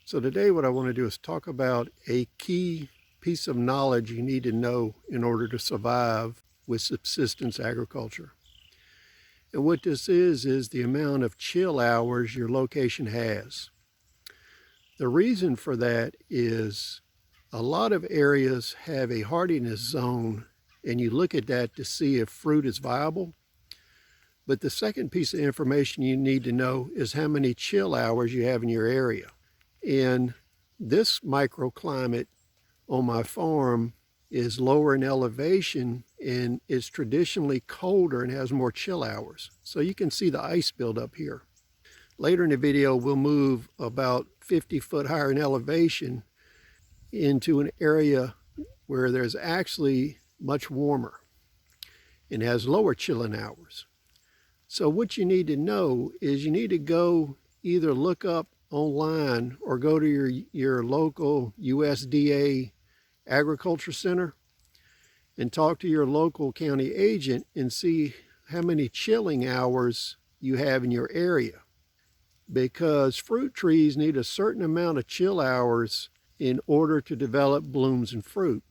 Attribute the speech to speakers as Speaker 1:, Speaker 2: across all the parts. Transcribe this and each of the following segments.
Speaker 1: So today what I want to do is talk about a key piece of knowledge you need to know in order to survive with subsistence agriculture. And what this is the amount of chill hours your location has. The reason for that is a lot of areas have a hardiness zone, and you look at that to see if fruit is viable. But the second piece of information you need to know is how many chill hours you have in your area. And this microclimate on my farm is lower in elevation and is traditionally colder and has more chill hours. So you can see the ice buildup here. Later in the video, we'll move about 50 foot higher in elevation into an area where there's actually much warmer and has lower chilling hours. So what you need to know is you need to go either look up online or go to your local USDA agriculture center and talk to your local county agent and see how many chilling hours you have in your area. Because fruit trees need a certain amount of chill hours in order to develop blooms and fruit.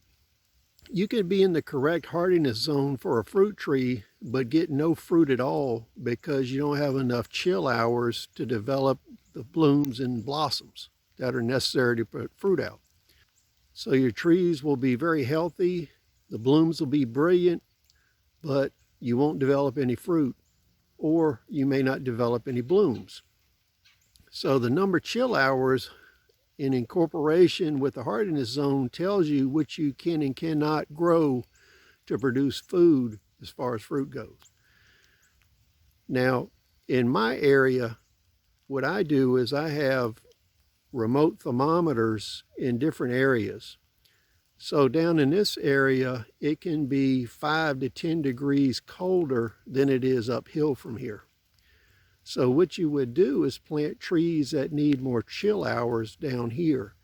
Speaker 1: You can be in the correct hardiness zone for a fruit tree but get no fruit at all because you don't have enough chill hours to develop the blooms and blossoms that are necessary to put fruit out. So your trees will be very healthy, the blooms will be brilliant, but you won't develop any fruit, or you may not develop any blooms. So the number of chill hours in incorporation with the hardiness zone tells you which you can and cannot grow to produce food as far as fruit goes. Now, in my area, what I do is I have remote thermometers in different areas. So down in this area, it can be 5 to 10 degrees colder than it is uphill from here. So what you would do is plant trees that need more chill hours down here.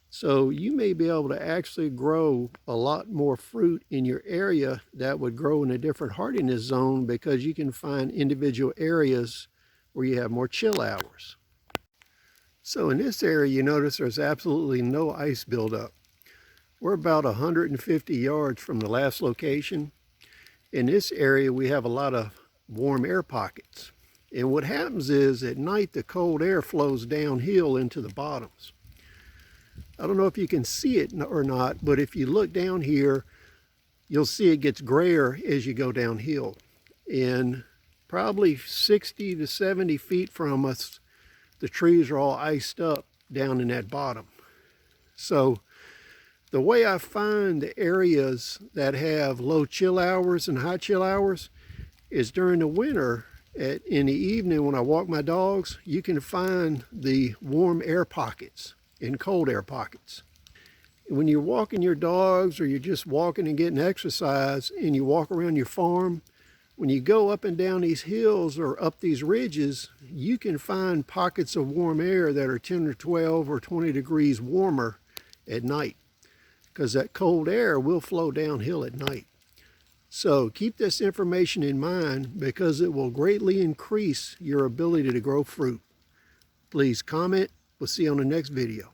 Speaker 1: So you may be able to actually grow a lot more fruit in your area that would grow in a different hardiness zone because you can find individual areas where you have more chill hours. So in this area, you notice there's absolutely no ice buildup. We're about 150 yards from the last location. In this area, we have a lot of warm air pockets. And what happens is at night, the cold air flows downhill into the bottoms. I don't know if you can see it or not, but if you look down here, you'll see it gets grayer as you go downhill. And probably 60 to 70 feet from us, the trees are all iced up down in that bottom. So the way I find the areas that have low chill hours and high chill hours is during the winter. In the evening when I walk my dogs, you can find the warm air pockets and cold air pockets. When you're walking your dogs or you're just walking and getting exercise and you walk around your farm, when you go up and down these hills or up these ridges, you can find pockets of warm air that are 10 or 12 or 20 degrees warmer at night because that cold air will flow downhill at night. So keep this information in mind because it will greatly increase your ability to grow fruit. Please comment. We'll see you on the next video.